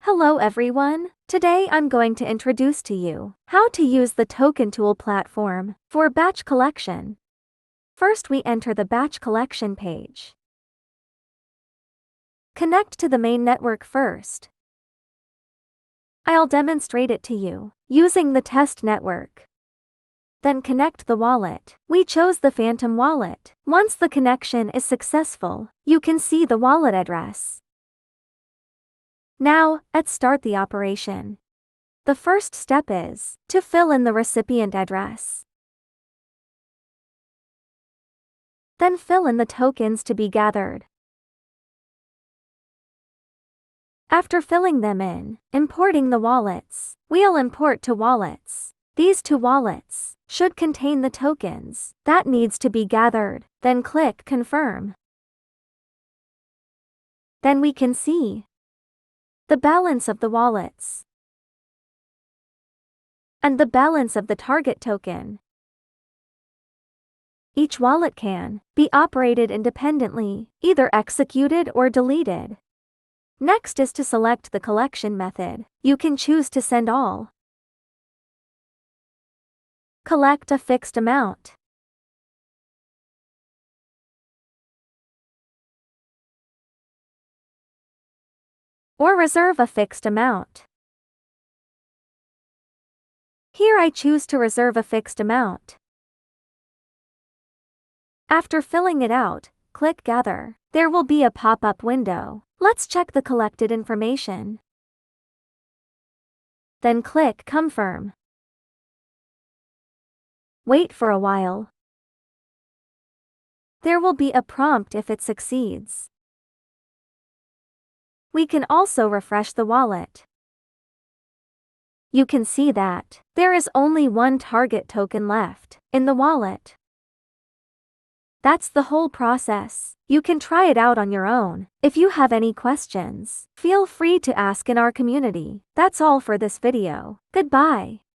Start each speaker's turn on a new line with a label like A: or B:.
A: Hello everyone. Today I'm going to introduce to you how to use the GTokenTool platform for batch collection. First we enter the batch collection page. Connect to the main network first. I'll demonstrate it to you using the test network. Then connect the wallet. We chose the Phantom wallet. Once the connection is successful, you can see the wallet address. Now, let's start the operation. The first step is to fill in the recipient address. Then fill in the tokens to be gathered. After filling them in, importing the wallets, we'll import two wallets. These two wallets should contain the tokens that needs to be gathered. Then click Confirm. Then we can see the balance of the wallets and the balance of the target token. Each wallet can be operated independently, either executed or deleted. Next is to select the collection method. You can choose to send all, collect a fixed amount, or reserve a fixed amount. Here I choose to reserve a fixed amount. After filling it out, click Gather. There will be a pop-up window. Let's check the collected information. Then click Confirm. Wait for a while. There will be a prompt if it succeeds. We can also refresh the wallet. You can see that there is only one target token left in the wallet. That's the whole process. You can try it out on your own. If you have any questions, feel free to ask in our community. That's all for this video. Goodbye.